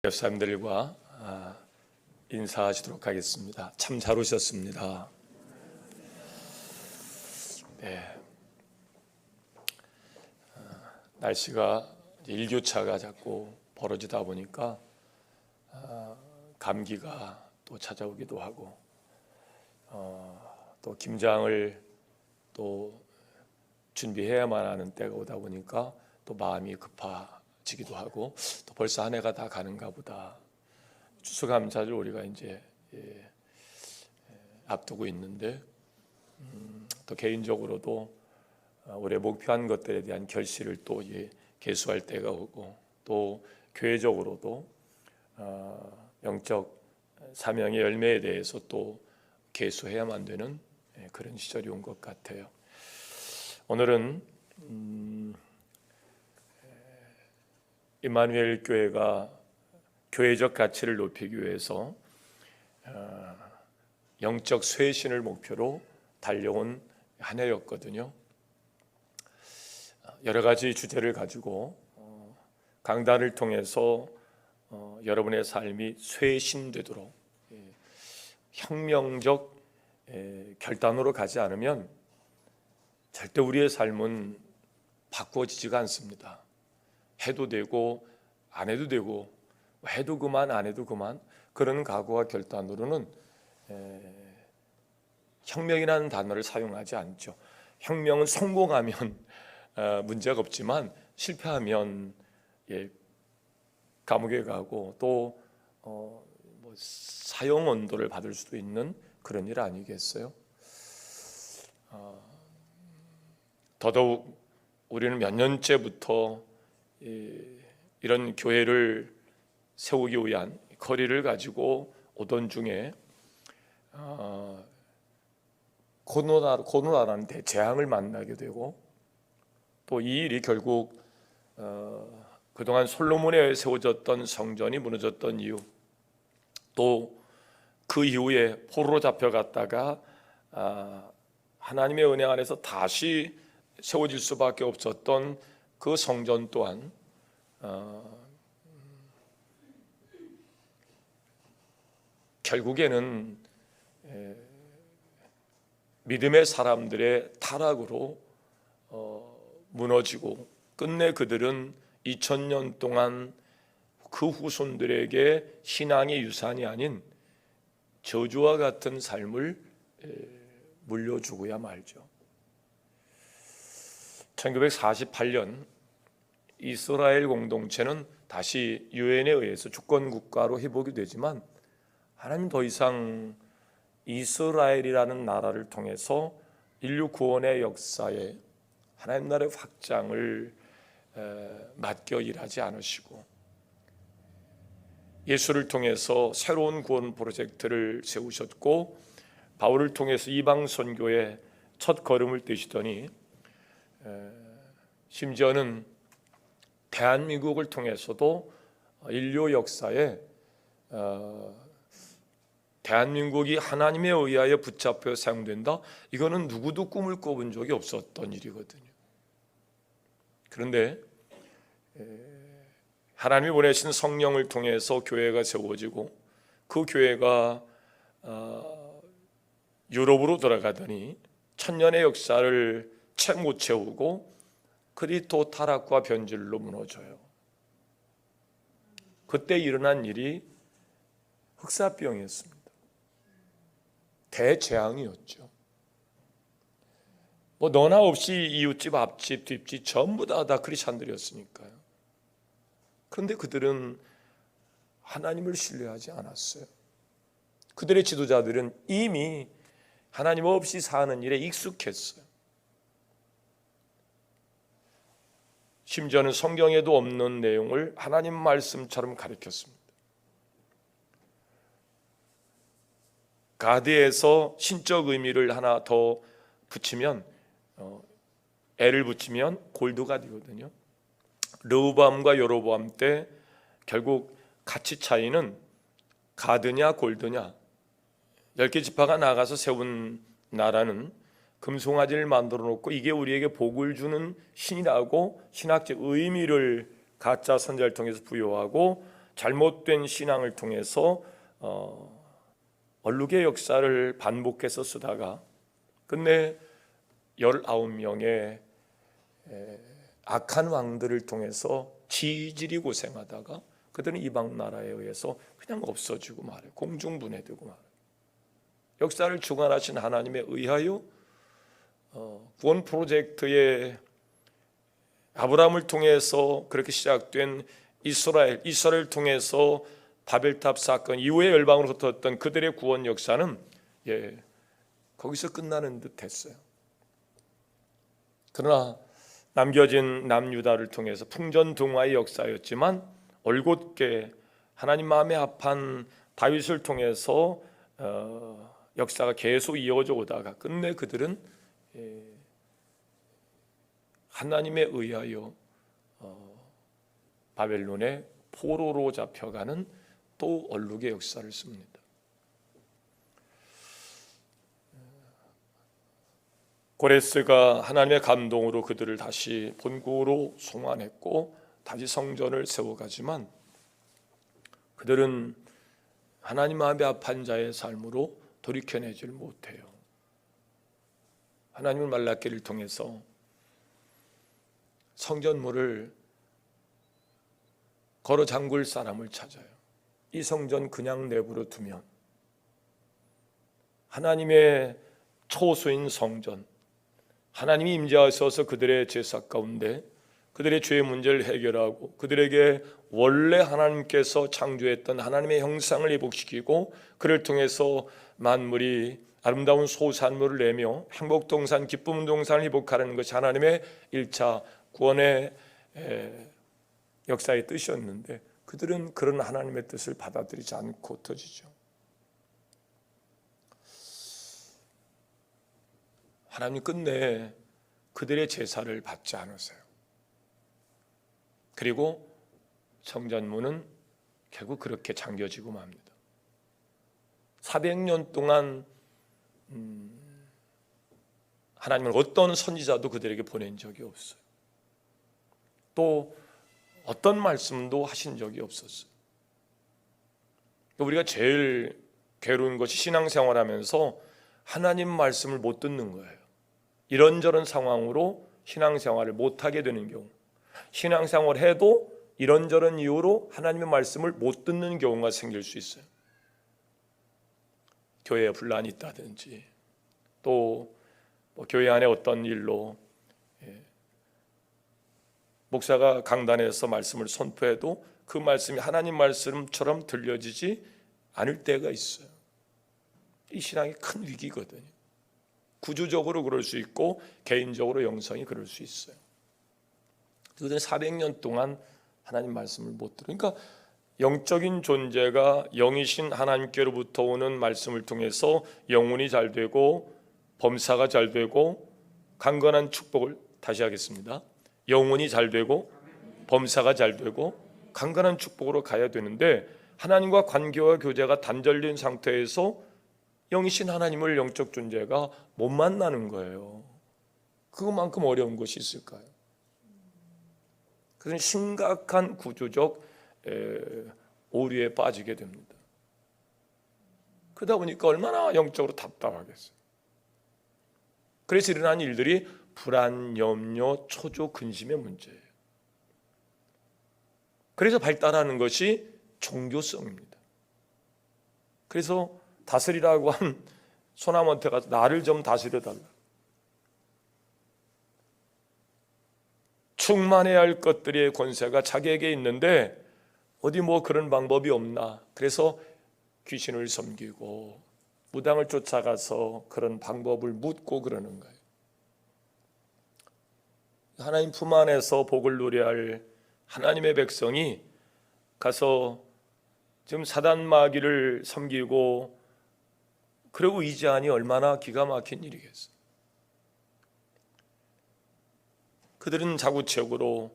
옆 사람들과 인사하시도록 하겠습니다. 참 잘 오셨습니다. 네. 날씨가 일교차가 자꾸 벌어지다 보니까 감기가 또 찾아오기도 하고 또 김장을 또 준비해야만 하는 때가 오다 보니까 또 마음이 급해지기도 하고 또 벌써 한 해가 다 가는가 보다. 추수감사를 우리가 이제 앞두고 있는데 또 개인적으로도 올해 목표한 것들에 대한 결실을 또 계수할 때가 오고 또 교회적으로도 영적 사명의 열매에 대해서 또 계수해야만 되는 그런 시절이 온 것 같아요. 오늘은 임마누엘 교회가 교회적 가치를 높이기 위해서 영적 쇄신을 목표로 달려온 한 해였거든요. 여러 가지 주제를 가지고 강단을 통해서 여러분의 삶이 쇄신되도록 혁명적 결단으로 가지 않으면 절대 우리의 삶은 바꿔지지가 않습니다. 해도 되고 안 해도 되고 해도 그만 안 해도 그만 그런 각오와 결단으로는 혁명이라는 단어를 사용하지 않죠. 혁명은 성공하면 문제가 없지만 실패하면 감옥에 가고 또 사형 언도를 받을 수도 있는 그런 일 아니겠어요? 더더욱 우리는 몇 년째부터 이런 교회를 세우기 위한 거리를 가지고 오던 중에 코로나라는 대재앙을 만나게 되고 또 이 일이 결국 그동안 솔로몬에 세워졌던 성전이 무너졌던 이유, 또 그 이후에 포로로 잡혀갔다가 하나님의 은혜 안에서 다시 세워질 수밖에 없었던 그 성전 또한 결국에는 믿음의 사람들의 타락으로 무너지고 끝내 그들은 2000년 동안 그 후손들에게 신앙의 유산이 아닌 저주와 같은 삶을 물려주고야 말죠. 1948년 이스라엘 공동체는 다시 유엔에 의해서 주권국가로 회복이 되지만 하나님 더 이상 이스라엘이라는 나라를 통해서 인류 구원의 역사에 하나님 나라의 확장을 맡겨 일하지 않으시고 예수를 통해서 새로운 구원 프로젝트를 세우셨고 바울을 통해서 이방 선교의 첫 걸음을 떼시더니 심지어는 대한민국을 통해서도 인류 역사에 대한민국이 하나님에 의하여 붙잡혀 사용된다. 이거는 누구도 꿈을 꿔본 적이 없었던 일이거든요. 그런데 하나님이 보내신 성령을 통해서 교회가 세워지고 그 교회가 유럽으로 돌아가더니 천년의 역사를 채 못 채우고 그리 또 타락과 변질로 무너져요. 그때 일어난 일이 흑사병이었습니다. 대재앙이었죠. 너나 없이 이웃집, 앞집, 뒷집 전부 다 크리스찬들이었으니까요. 그런데 그들은 하나님을 신뢰하지 않았어요. 그들의 지도자들은 이미 하나님 없이 사는 일에 익숙했어요. 심지어는 성경에도 없는 내용을 하나님 말씀처럼 가르쳤습니다. 가드에서 신적 의미를 하나 더 붙이면 애를 붙이면 골드가 되거든요. 르호보암과 여로보암 때 결국 가치 차이는 가드냐 골드냐. 10개 지파가 나가서 세운 나라는 금송아지를 만들어 놓고 이게 우리에게 복을 주는 신이라고 신학적 의미를 가짜 선자를 통해서 부여하고 잘못된 신앙을 통해서 얼룩의 역사를 반복해서 쓰다가 끝내 19명의 악한 왕들을 통해서 지질이 고생하다가 그들은 이방 나라에 의해서 그냥 없어지고 말아요. 공중분해되고 말아요. 역사를 주관하신 하나님에 의하여 구원 프로젝트의 아브라함을 통해서 그렇게 시작된 이스라엘을 통해서 바벨탑 사건 이후에 열방으로 흩어졌던 그들의 구원 역사는 거기서 끝나는 듯 했어요. 그러나 남겨진 남유다를 통해서 풍전등화의 역사였지만 올곧게 하나님 마음에 합한 다윗을 통해서 역사가 계속 이어져 오다가 끝내 그들은 하나님에 의하여 바벨론의 포로로 잡혀가는 또 얼룩의 역사를 씁니다. 고레스가 하나님의 감동으로 그들을 다시 본국으로 송환했고 다시 성전을 세워가지만 그들은 하나님 마음에 합한 자의 삶으로 돌이켜내질 못해요. 하나님은 말라기를 통해서 성전문을 걸어 잠글 사람을 찾아요. 이 성전 그냥 내버려 두면 하나님의 초소인 성전, 하나님이 임재하셔서 그들의 제사 가운데 그들의 죄의 문제를 해결하고 그들에게 원래 하나님께서 창조했던 하나님의 형상을 회복시키고 그를 통해서 만물이 아름다운 소산물을 내며 행복동산, 기쁨동산을 회복하는 것이 하나님의 1차 구원의 역사의 뜻이었는데 그들은 그런 하나님의 뜻을 받아들이지 않고 터지죠. 하나님 끝내 그들의 제사를 받지 않으세요. 그리고 성전문은 결국 그렇게 잠겨지고 맙니다. 400년 동안 하나님은 어떤 선지자도 그들에게 보낸 적이 없어요. 또 어떤 말씀도 하신 적이 없었어요. 우리가 제일 괴로운 것이 신앙생활하면서 하나님 말씀을 못 듣는 거예요. 이런저런 상황으로 신앙생활을 못하게 되는 경우, 신앙생활을 해도 이런저런 이유로 하나님의 말씀을 못 듣는 경우가 생길 수 있어요. 교회에 분란이 있다든지 또 교회 안에 어떤 일로 목사가 강단에서 말씀을 선포해도 그 말씀이 하나님 말씀처럼 들려지지 않을 때가 있어요. 이 신앙이 큰 위기거든요. 구조적으로 그럴 수 있고 개인적으로 영성이 그럴 수 있어요. 그들은 400년 동안 하나님 말씀을 못 들어요. 그러니까 영적인 존재가 영이신 하나님께로부터 오는 말씀을 통해서 영혼이 잘 되고 범사가 잘 되고 강건한 축복을, 다시 하겠습니다. 영혼이 잘 되고 범사가 잘 되고 강건한 축복으로 가야 되는데 하나님과 관계와 교제가 단절된 상태에서 영이신 하나님을 영적 존재가 못 만나는 거예요. 그것만큼 어려운 것이 있을까요? 그래서 심각한 구조적 오류에 빠지게 됩니다. 그러다 보니까 얼마나 영적으로 답답하겠어요. 그래서 일어난 일들이 불안, 염려, 초조, 근심의 문제예요. 그래서 발달하는 것이 종교성입니다. 그래서 다스리라고 한 소나무한테 가서 나를 좀 다스려달라. 충만해야 할 것들의 권세가 자기에게 있는데 어디 뭐 그런 방법이 없나. 그래서 귀신을 섬기고 무당을 쫓아가서 그런 방법을 묻고 그러는 거예요. 하나님 품 안에서 복을 누려야 할 하나님의 백성이 가서 지금 사단 마귀를 섬기고 그러고 의지하니 얼마나 기가 막힌 일이겠어요. 그들은 자구책으로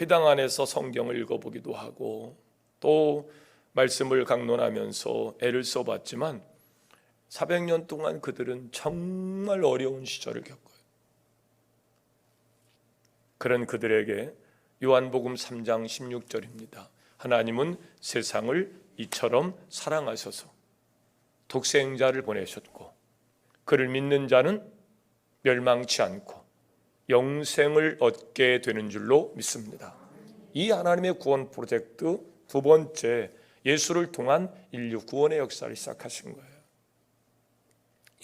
회당 안에서 성경을 읽어보기도 하고 또 말씀을 강론하면서 애를 써봤지만 400년 동안 그들은 정말 어려운 시절을 겪어요. 그런 그들에게 요한복음 3장 16절입니다. 하나님은 세상을 이처럼 사랑하셔서 독생자를 보내셨고 그를 믿는 자는 멸망치 않고 영생을 얻게 되는 줄로 믿습니다. 이 하나님의 구원 프로젝트 두 번째, 예수를 통한 인류 구원의 역사를 시작하신 거예요.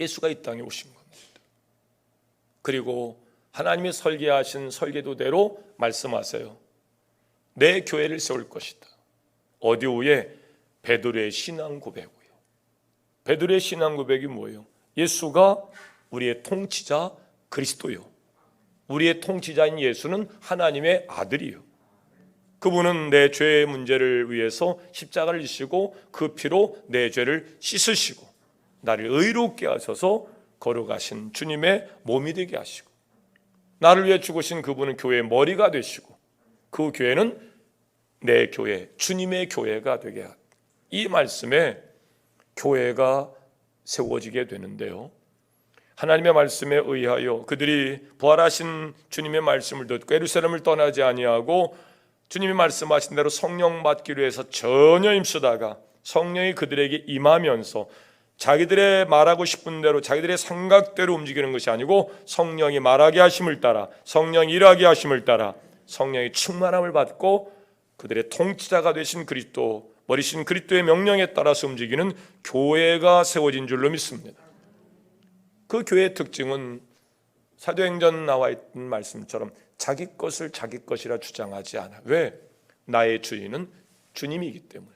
예수가 이 땅에 오신 겁니다. 그리고 하나님이 설계하신 설계도대로 말씀하세요. 내 교회를 세울 것이다. 어디 위에? 베드로의 신앙 고백이에요. 베드로의 신앙 고백이 뭐예요? 예수가 우리의 통치자 그리스도요, 우리의 통치자인 예수는 하나님의 아들이요, 그분은 내 죄의 문제를 위해서 십자가를 지시고 그 피로 내 죄를 씻으시고 나를 의롭게 하셔서 걸어가신 주님의 몸이 되게 하시고, 나를 위해 죽으신 그분은 교회의 머리가 되시고 그 교회는 내 교회, 주님의 교회가 되게 하고, 이 말씀에 교회가 세워지게 되는데요, 하나님의 말씀에 의하여 그들이 부활하신 주님의 말씀을 듣고 예루살렘을 떠나지 아니하고 주님이 말씀하신 대로 성령 받기로 해서 전혀 힘쓰다가 성령이 그들에게 임하면서 자기들의 말하고 싶은 대로 자기들의 생각대로 움직이는 것이 아니고 성령이 말하게 하심을 따라, 성령이 일하게 하심을 따라 성령의 충만함을 받고 그들의 통치자가 되신 그리스도, 머리신 그리스도의 명령에 따라서 움직이는 교회가 세워진 줄로 믿습니다. 그 교회의 특징은 사도행전 나와 있는 말씀처럼 자기 것을 자기 것이라 주장하지 않아. 왜? 나의 주인은 주님이기 때문에.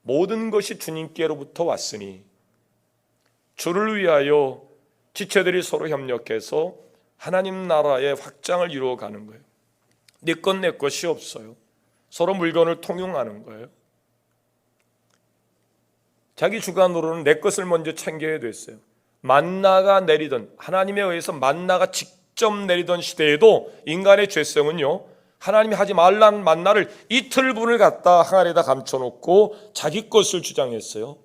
모든 것이 주님께로부터 왔으니 주를 위하여 지체들이 서로 협력해서 하나님 나라의 확장을 이루어가는 거예요. 네 것 내 것이 없어요. 서로 물건을 통용하는 거예요. 자기 주관으로는 내 것을 먼저 챙겨야 됐어요. 만나가 내리던, 하나님에 의해서 만나가 직접 내리던 시대에도 인간의 죄성은요, 하나님이 하지 말라는 만나를 이틀분을 갖다 항아리에다 감춰놓고 자기 것을 주장했어요.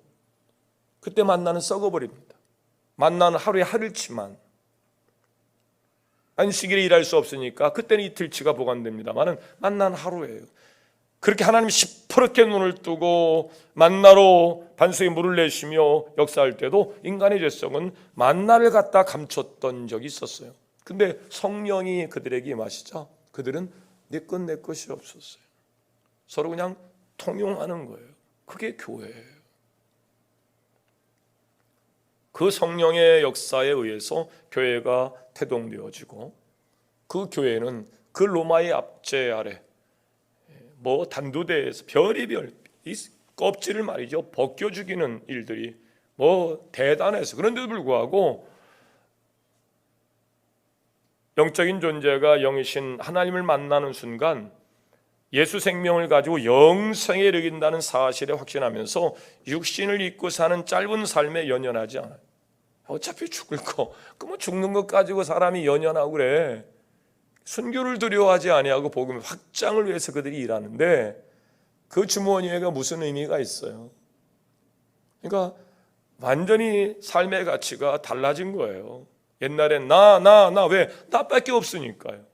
그때 만나는 썩어버립니다. 만나는 하루에 하루치만, 안식일에 일할 수 없으니까 그때는 이틀치가 보관됩니다만 만나는 하루예요. 그렇게 하나님이 시퍼렇게 눈을 뜨고 만나로 반석에 물을 내쉬며 역사할 때도 인간의 죄성은 만나를 갖다 감췄던 적이 있었어요. 근데 성령이 그들에게 임하시자 그들은 내 것 내 것이 없었어요. 서로 그냥 통용하는 거예요. 그게 교회예요. 그 성령의 역사에 의해서 교회가 태동되어지고, 그 교회는 그 로마의 압제 아래 단두대에서 별의별 이 껍질을 말이죠 벗겨 죽이는 일들이 대단해서, 그런데도 불구하고 영적인 존재가 영이신 하나님을 만나는 순간 예수 생명을 가지고 영생에 이르긴다는 사실에 확신하면서 육신을 입고 사는 짧은 삶에 연연하지 않아요. 어차피 죽을 거, 죽는 것 가지고 사람이 연연하고 그래. 순교를 두려워하지 아니하고 복음의 확장을 위해서 그들이 일하는데, 그 주머니에가 무슨 의미가 있어요? 그러니까 완전히 삶의 가치가 달라진 거예요. 옛날엔 왜? 나밖에 없으니까요.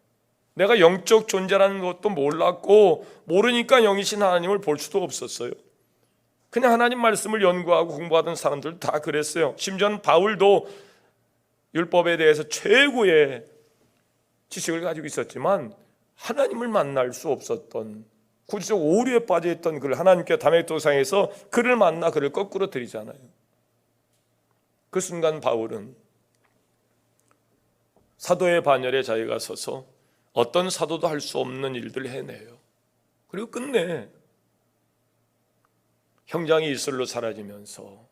내가 영적 존재라는 것도 몰랐고 모르니까 영이신 하나님을 볼 수도 없었어요. 그냥 하나님 말씀을 연구하고 공부하던 사람들도 다 그랬어요. 심지어는 바울도 율법에 대해서 최고의 지식을 가지고 있었지만 하나님을 만날 수 없었던, 구지적 오류에 빠져있던 그를 하나님께 다메섹도상에서 그를 만나 그를 거꾸로 들이잖아요. 그 순간 바울은 사도의 반열에 자기가 서서 어떤 사도도 할 수 없는 일들을 해내요. 그리고 끝내 형장이 이슬로 사라지면서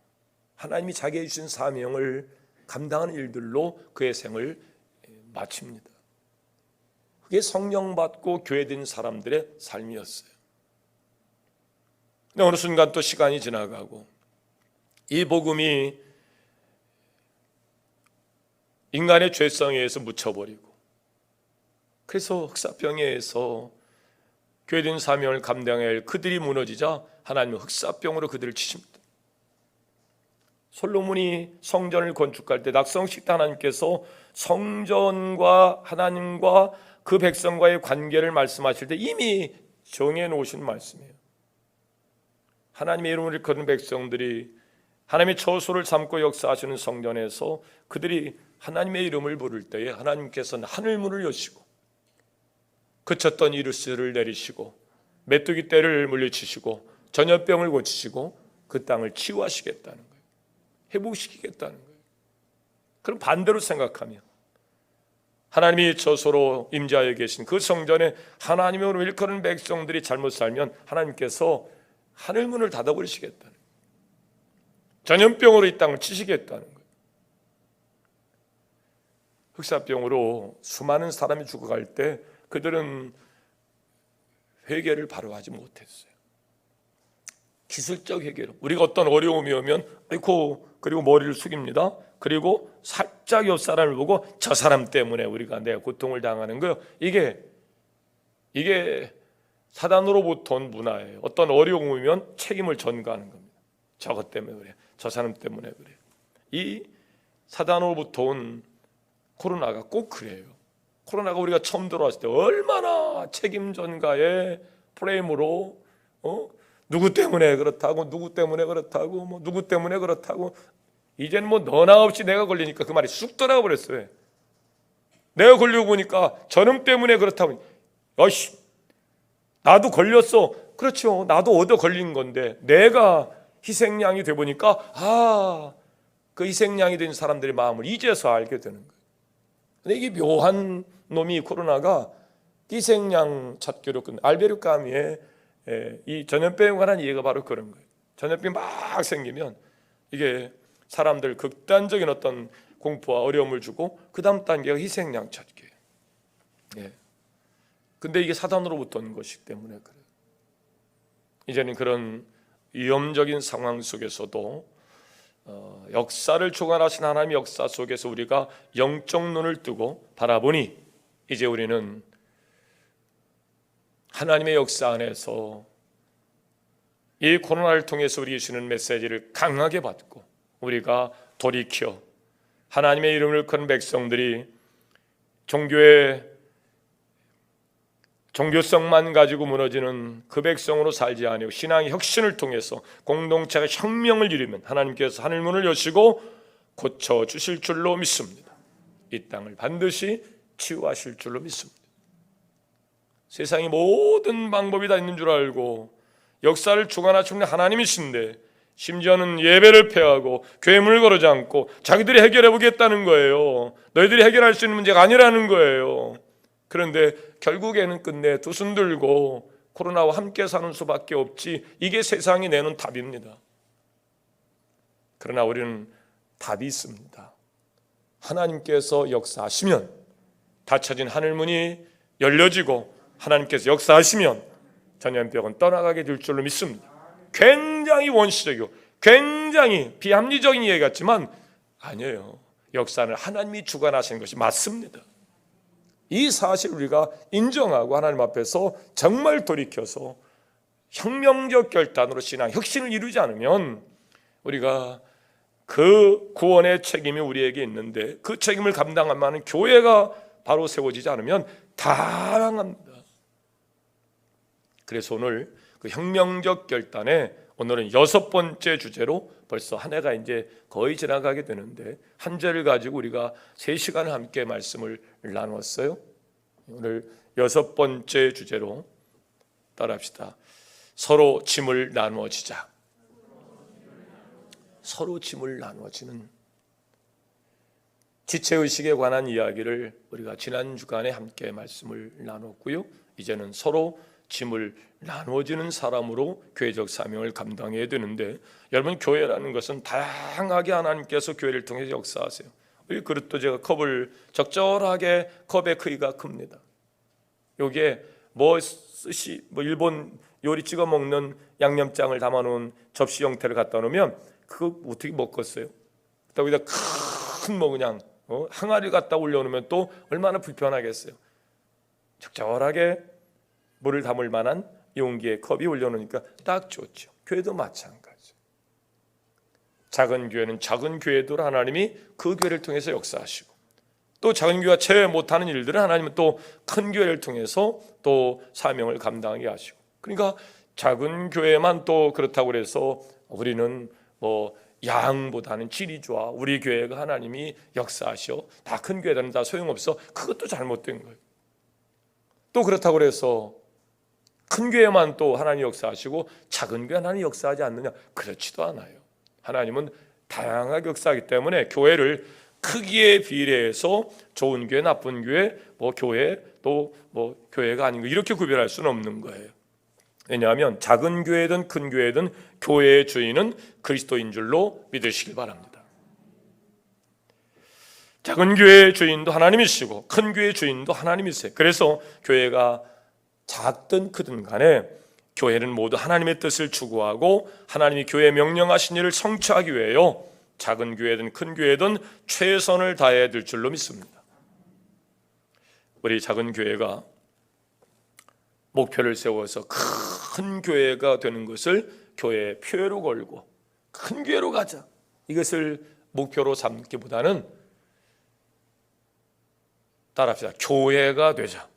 하나님이 자기에게 주신 사명을 감당하는 일들로 그의 생을 마칩니다. 그게 성령 받고 교회된 사람들의 삶이었어요. 근데 어느 순간 또 시간이 지나가고 이 복음이 인간의 죄성에 의해서 묻혀버리고, 그래서 흑사병에 의해서 교회된 사명을 감당해야 할 그들이 무너지자 하나님은 흑사병으로 그들을 치십니다. 솔로몬이 성전을 건축할 때 낙성식 때 하나님께서 성전과 하나님과 그 백성과의 관계를 말씀하실 때 이미 정해놓으신 말씀이에요. 하나님의 이름을 일컫는 백성들이 하나님의 처소를 삼고 역사하시는 성전에서 그들이 하나님의 이름을 부를 때에 하나님께서는 하늘문을 여시고 그쳤던 이루스를 내리시고 메뚜기 떼를 물리치시고 전염병을 고치시고 그 땅을 치유하시겠다는 거예요. 회복시키겠다는 거예요. 그럼 반대로 생각하면 하나님이 처소로 임재하여 계신 그 성전에 하나님의 이름을 일컫는 백성들이 잘못 살면 하나님께서 하늘문을 닫아버리시겠다는 거예요. 전염병으로 이 땅을 치시겠다는 거예요. 흑사병으로 수많은 사람이 죽어갈 때 그들은 회개를 바로 하지 못했어요. 기술적 회개로 우리가 어떤 어려움이 오면 아이고 그리고 머리를 숙입니다. 그리고 살짝 옆 사람을 보고 저 사람 때문에 우리가 내 고통을 당하는 거예요. 이게 사단으로부터 온 문화예요. 어떤 어려움이 오면 책임을 전가하는 겁니다. 저것 때문에 그래, 저 사람 때문에 그래. 이 사단으로부터 온 코로나가 꼭 그래요. 코로나가 우리가 처음 들어왔을 때 얼마나 책임 전가의 프레임으로 누구 때문에 그렇다고 누구 때문에 그렇다고 뭐 누구 때문에 그렇다고 이제는 뭐 너나 없이 내가 걸리니까 그 말이 쑥 돌아가 버렸어요. 내가 걸리고 보니까 저놈 때문에 그렇다고 어이씨 나도 걸렸어. 그렇죠. 나도 얻어 걸린 건데 내가 희생양이 돼 보니까 그 희생양이 된 사람들의 마음을 이제서 알게 되는 거예요. 근데 이게 묘한 놈이 코로나가 희생양 찾기로 끝. 알베르 까미의 이 전염병에 관한 이해가 바로 그런 거예요. 전염병이 막 생기면 이게 사람들 극단적인 어떤 공포와 어려움을 주고 그 다음 단계가 희생양 찾기예요. 예. 근데 이게 사단으로부터 온 것이기 때문에 그래요. 이제는 그런 위험적인 상황 속에서도 역사를 주관하신 하나님의 역사 속에서 우리가 영적 눈을 뜨고 바라보니 이제 우리는 하나님의 역사 안에서 이 코로나를 통해서 우리 주시는 메시지를 강하게 받고 우리가 돌이켜 하나님의 이름을 큰 백성들이 종교성만 가지고 무너지는 그 백성으로 살지 아니하고 신앙의 혁신을 통해서 공동체가 혁명을 이루면 하나님께서 하늘문을 여시고 고쳐주실 줄로 믿습니다. 이 땅을 반드시 치유하실 줄로 믿습니다. 세상의 모든 방법이 다 있는 줄 알고 역사를 주관하시는 하나님이신데 심지어는 예배를 폐하고 괴물을 거르지 않고 자기들이 해결해 보겠다는 거예요. 너희들이 해결할 수 있는 문제가 아니라는 거예요. 그런데 결국에는 끝내 두 손 들고 코로나와 함께 사는 수밖에 없지 이게 세상이 내는 답입니다. 그러나 우리는 답이 있습니다. 하나님께서 역사하시면 닫혀진 하늘문이 열려지고 하나님께서 역사하시면 전염병은 떠나가게 될 줄로 믿습니다. 굉장히 원시적이고 굉장히 비합리적인 이해 같지만 아니에요. 역사는 하나님이 주관하시는 것이 맞습니다. 이 사실을 우리가 인정하고 하나님 앞에서 정말 돌이켜서 혁명적 결단으로 신앙 혁신을 이루지 않으면 우리가 그 구원의 책임이 우리에게 있는데 그 책임을 감당할 만한 교회가 바로 세워지지 않으면 다 망합니다. 그래서 오늘 그 혁명적 결단에 오늘은 6번째 주제로 벌써 한 해가 이제 거의 지나가게 되는데 한 주를 가지고 우리가 3시간을 함께 말씀을 나누었어요. 오늘 6번째 주제로 따라합시다. 서로 짐을 나누어지자. 서로 짐을 나누어지는 지체의식에 관한 이야기를 우리가 지난 주간에 함께 말씀을 나눴고요. 이제는 서로 짐을 나누어지는 사람으로 교회적 사명을 감당해야 되는데 여러분 교회라는 것은 다양하게 하나님께서 교회를 통해서 역사하세요. 이 그릇도 제가 컵을 적절하게 컵의 크기가 큽니다. 여기에 일본 요리 찍어 먹는 양념장을 담아놓은 접시 형태를 갖다 놓으면 그거 어떻게 먹겠어요? 거기다 큰 그냥 항아리 갖다 올려놓으면 또 얼마나 불편하겠어요. 적절하게 물을 담을 만한 용기에 컵이 올려놓으니까 딱 좋죠. 교회도 마찬가지. 작은 교회는 작은 교회도 하나님이 그 교회를 통해서 역사하시고 또 작은 교회가 채 못하는 일들은 하나님은 또 큰 교회를 통해서 또 사명을 감당하게 하시고 그러니까 작은 교회만 또 그렇다고 그래서 우리는 뭐 양보다는 질이 좋아, 우리 교회가 하나님이 역사하셔, 다 큰 교회들은 다 소용없어, 그것도 잘못된 거예요. 또 그렇다고 그래서 큰 교회만 또 하나님 역사하시고 작은 교회 하나님 역사하지 않느냐? 그렇지도 않아요. 하나님은 다양하게 역사하기 때문에 교회를 크기에 비례해서 좋은 교회, 나쁜 교회, 뭐 교회 또 뭐 교회가 아닌 거 이렇게 구별할 수는 없는 거예요. 왜냐하면 작은 교회든 큰 교회든 교회의 주인은 그리스도인 줄로 믿으시길 바랍니다. 작은 교회의 주인도 하나님이시고 큰 교회의 주인도 하나님이세요. 그래서 교회가 작든 크든 간에 교회는 모두 하나님의 뜻을 추구하고 하나님이 교회에 명령하신 일을 성취하기 위하여 작은 교회든 큰 교회든 최선을 다해야 될 줄로 믿습니다. 우리 작은 교회가 목표를 세워서 큰 교회가 되는 것을 교회의 표로 걸고 큰 교회로 가자, 이것을 목표로 삼기보다는 따라합시다. 교회가 되자.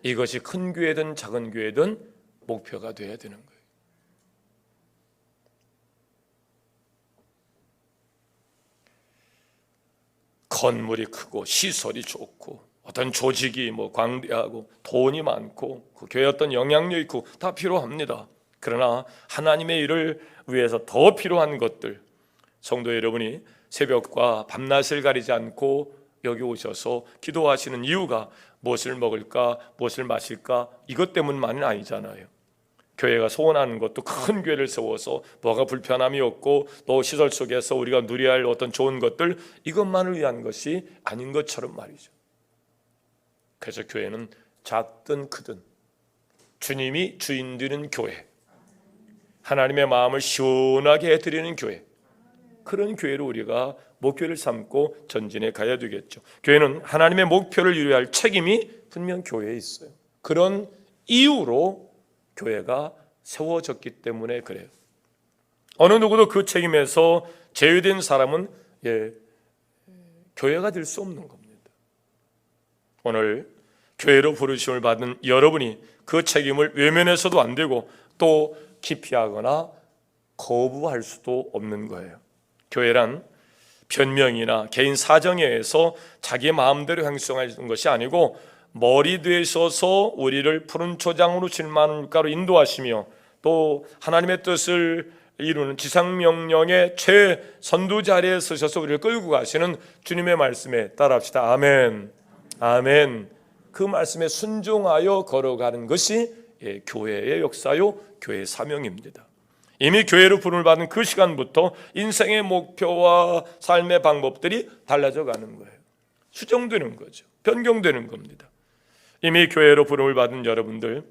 이것이 큰 교회든 작은 교회든 목표가 되어야 되는 거예요. 건물이 크고 시설이 좋고 어떤 조직이 뭐 광대하고 돈이 많고 그 교회 어떤 영향력 있고 다 필요합니다. 그러나 하나님의 일을 위해서 더 필요한 것들, 성도 여러분이 새벽과 밤낮을 가리지 않고 여기 오셔서 기도하시는 이유가 무엇을 먹을까, 무엇을 마실까, 이것 때문만은 아니잖아요. 교회가 소원하는 것도 큰 교회를 세워서 뭐가 불편함이 없고 또 시설 속에서 우리가 누려야 할 어떤 좋은 것들, 이것만을 위한 것이 아닌 것처럼 말이죠. 그래서 교회는 작든 크든 주님이 주인 되는 교회, 하나님의 마음을 시원하게 해드리는 교회, 그런 교회로 우리가 목표를 삼고 전진해 가야 되겠죠. 교회는 하나님의 목표를 이루어야 할 책임이 분명 교회에 있어요. 그런 이유로 교회가 세워졌기 때문에 그래요. 어느 누구도 그 책임에서 제외된 사람은 교회가 될 수 없는 겁니다. 오늘 교회로 부르심을 받은 여러분이 그 책임을 외면해서도 안 되고 또 기피하거나 거부할 수도 없는 거예요. 교회란 변명이나 개인 사정에 의해서 자기 마음대로 행동하는 것이 아니고 머리 되셔서 우리를 푸른 초장으로 질만가로 인도하시며 또 하나님의 뜻을 이루는 지상명령의 최선두 자리에 서셔서 우리를 끌고 가시는 주님의 말씀에 따라합시다. 아멘. 아멘. 그 말씀에 순종하여 걸어가는 것이 교회의 역사요, 교회의 사명입니다. 이미 교회로 부름을 받은 그 시간부터 인생의 목표와 삶의 방법들이 달라져 가는 거예요. 수정되는 거죠. 변경되는 겁니다. 이미 교회로 부름을 받은 여러분들,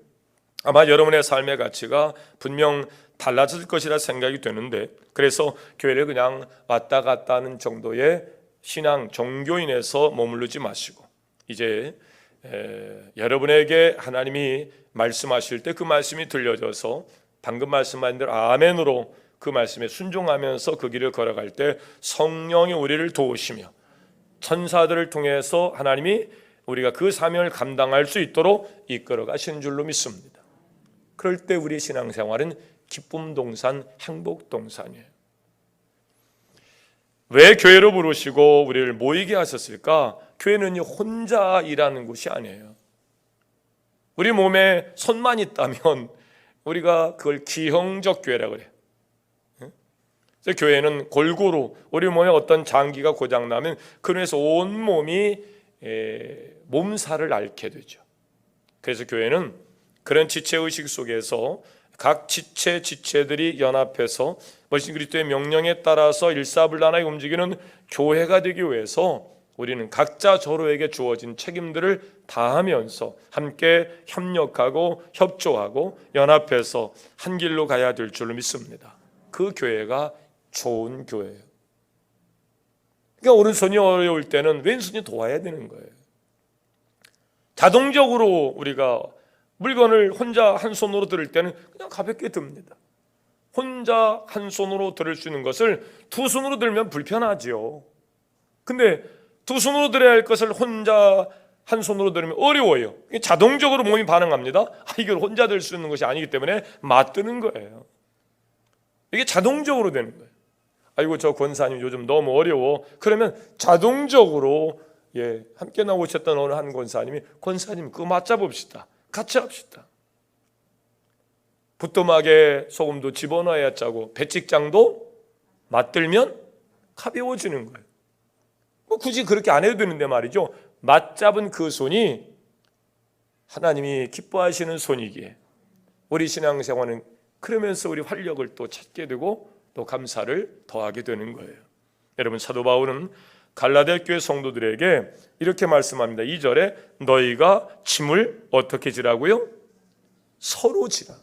아마 여러분의 삶의 가치가 분명 달라질 것이라 생각이 되는데, 그래서 교회를 그냥 왔다 갔다 하는 정도의 신앙, 종교인에서 머무르지 마시고 이제 여러분에게 하나님이 말씀하실 때 그 말씀이 들려져서 방금 말씀하신 대로 아멘으로 그 말씀에 순종하면서 그 길을 걸어갈 때 성령이 우리를 도우시며 천사들을 통해서 하나님이 우리가 그 사명을 감당할 수 있도록 이끌어 가시는 줄로 믿습니다. 그럴 때 우리 신앙생활은 기쁨 동산, 행복 동산이에요. 왜 교회로 부르시고 우리를 모이게 하셨을까? 교회는 혼자 일하는 곳이 아니에요. 우리 몸에 손만 있다면 우리가 그걸 기형적 교회라고 그래요. 그래서 교회는 골고루 우리 몸에 어떤 장기가 고장나면 그래서 온 몸이 몸살을 앓게 되죠. 그래서 교회는 그런 지체의식 속에서 각 지체들이 연합해서 멋진 그리스도의 명령에 따라서 일사불란하게 움직이는 교회가 되기 위해서 우리는 각자 서로에게 주어진 책임들을 다하면서 함께 협력하고 협조하고 연합해서 한 길로 가야 될 줄로 믿습니다. 그 교회가 좋은 교회예요. 그러니까 오른손이 어려울 때는 왼손이 도와야 되는 거예요. 자동적으로 우리가 물건을 혼자 한 손으로 들을 때는 그냥 가볍게 듭니다. 혼자 한 손으로 들을 수 있는 것을 두 손으로 들면 불편하지요. 근데 두 손으로 들어야 할 것을 혼자 한 손으로 들으면 어려워요. 자동적으로 몸이 반응합니다. 이걸 혼자 들 수 있는 것이 아니기 때문에 맞드는 거예요. 이게 자동적으로 되는 거예요. 아이고 저 권사님 요즘 너무 어려워. 그러면 자동적으로 함께 나오셨던 어느 한 권사님이 권사님 그거 맞잡읍시다. 같이 합시다. 부뚜막에 소금도 집어넣어야 짜고 배찍장도 맞들면 가벼워지는 거예요. 뭐 굳이 그렇게 안 해도 되는데 말이죠. 맞잡은 그 손이 하나님이 기뻐하시는 손이기에 우리 신앙생활은 그러면서 우리 활력을 또 찾게 되고 또 감사를 더하게 되는 거예요. 여러분 사도 바울은 갈라디아 교회 성도들에게 이렇게 말씀합니다. 2절에 너희가 짐을 어떻게 지라고요? 서로 지라.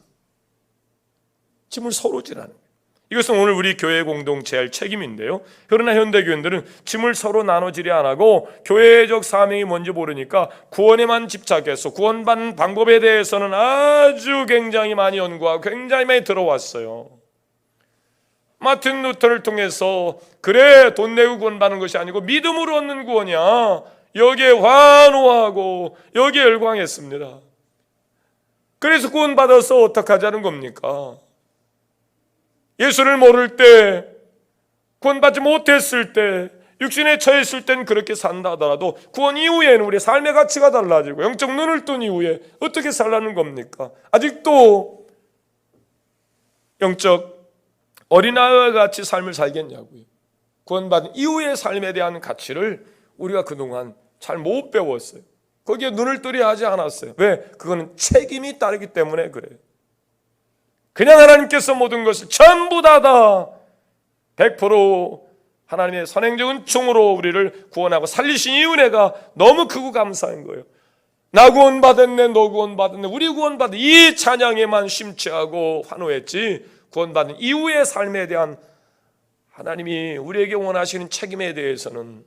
짐을 서로 지라는 거예요. 이것은 오늘 우리 교회 공동체의 할 책임인데요. 그러나 현대교인들은 짐을 서로 나눠지려 안 하고 교회적 사명이 뭔지 모르니까 구원에만 집착해서 구원받는 방법에 대해서는 아주 굉장히 많이 연구하고 굉장히 많이 들어왔어요. 마틴 루터를 통해서 그래 돈 내고 구원받는 것이 아니고 믿음으로 얻는 구원이야. 여기에 환호하고 여기에 열광했습니다. 그래서 구원받아서 어떻게 하자는 겁니까? 예수를 모를 때, 구원받지 못했을 때, 육신에 처했을 땐 그렇게 산다 하더라도 구원 이후에는 우리의 삶의 가치가 달라지고 영적 눈을 뜬 이후에 어떻게 살라는 겁니까? 아직도 영적 어린아이와 같이 삶을 살겠냐고요. 구원받은 이후의 삶에 대한 가치를 우리가 그동안 잘 못 배웠어요. 거기에 눈을 뜨려 하지 않았어요. 왜? 그거는 책임이 따르기 때문에 그래요. 그냥 하나님께서 모든 것을 전부 다 100% 하나님의 선행적 은총으로 우리를 구원하고 살리신 이 은혜가 너무 크고 감사한 거예요. 나 구원받았네, 너 구원받았네, 우리 구원받은 이 찬양에만 심취하고 환호했지 구원받은 이후의 삶에 대한 하나님이 우리에게 원하시는 책임에 대해서는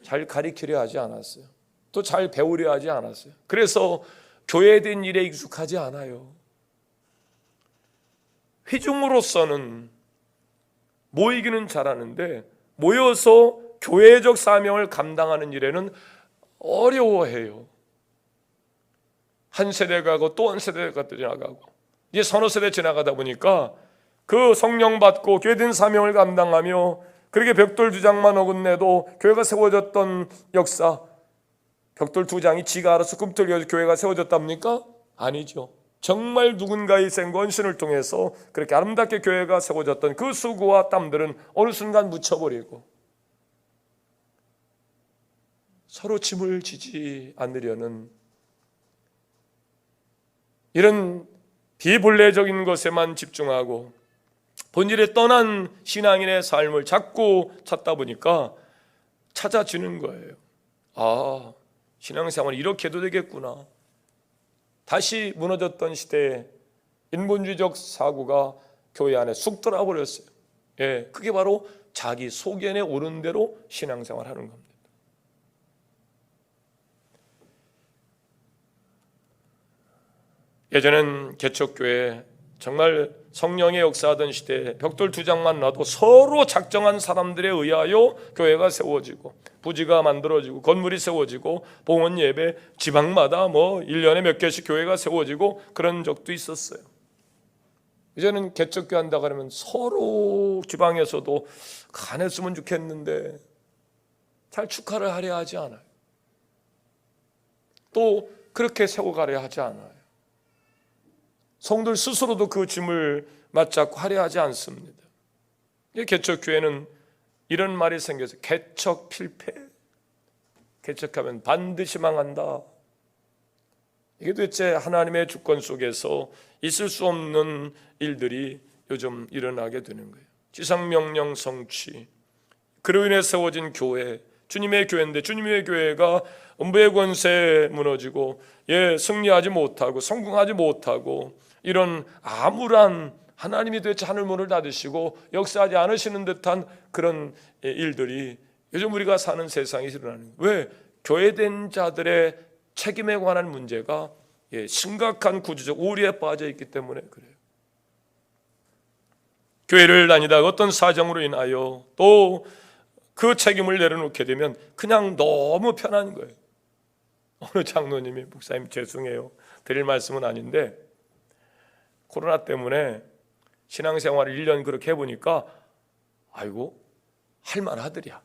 잘 가리키려 하지 않았어요. 또 잘 배우려 하지 않았어요. 그래서 교회에 대한 일에 익숙하지 않아요. 회중으로서는 모이기는 잘하는데 모여서 교회적 사명을 감당하는 일에는 어려워해요. 한 세대가 가고 또 한 세대가 지나가고 이제 서너 세대 지나가다 보니까 그 성령 받고 교회된 사명을 감당하며 그렇게 벽돌 2장만 어긋내도 교회가 세워졌던 역사, 벽돌 2장이 지가 알아서 꿈틀거려서 교회가 세워졌답니까? 아니죠. 정말 누군가의 희생과 헌신을 통해서 그렇게 아름답게 교회가 세워졌던 그 수고와 땀들은 어느 순간 묻혀버리고 서로 짐을 지지 않으려는 이런 비본래적인 것에만 집중하고 본질에 떠난 신앙인의 삶을 자꾸 찾다 보니까 찾아지는 거예요. 아, 신앙생활이 이렇게 해도 되겠구나. 다시 무너졌던 시대에 인본주의적 사고가 교회 안에 쑥 들어버렸어요. 그게 바로 자기 소견에 오른 대로 신앙생활하는 겁니다. 예전엔 개척교회 정말 성령의 역사하던 시대에 벽돌 2장만 놔도 서로 작정한 사람들에 의하여 교회가 세워지고 부지가 만들어지고 건물이 세워지고 봉헌 예배 지방마다 1년에 몇 개씩 교회가 세워지고 그런 적도 있었어요. 이제는 개척교회 한다 그러면 서로 지방에서도 가냈으면 좋겠는데 잘 축하를 하려 하지 않아요. 또 그렇게 세워가려 하지 않아요. 성도들 스스로도 그 짐을 맞잡고 하려 하지 않습니다. 개척교회는 이런 말이 생겨서 개척 필패, 개척하면 반드시 망한다. 이게 도대체 하나님의 주권 속에서 있을 수 없는 일들이 요즘 일어나게 되는 거예요. 지상명령 성취, 그로 인해 세워진 교회, 주님의 교회인데 주님의 교회가 음부의 권세에 무너지고 승리하지 못하고 성공하지 못하고 이런 암울한 하나님이 도대체 하늘문을 닫으시고 역사하지 않으시는 듯한 그런 일들이 요즘 우리가 사는 세상에 일어나는 거예요. 왜? 교회된 자들의 책임에 관한 문제가 심각한 구조적 오류에 빠져 있기 때문에 그래요. 교회를 다니다가 어떤 사정으로 인하여 또 그 책임을 내려놓게 되면 그냥 너무 편한 거예요. 어느 장로님이 목사님 죄송해요, 드릴 말씀은 아닌데 코로나 때문에 신앙생활을 1년 그렇게 해보니까 아이고 할만하더랴.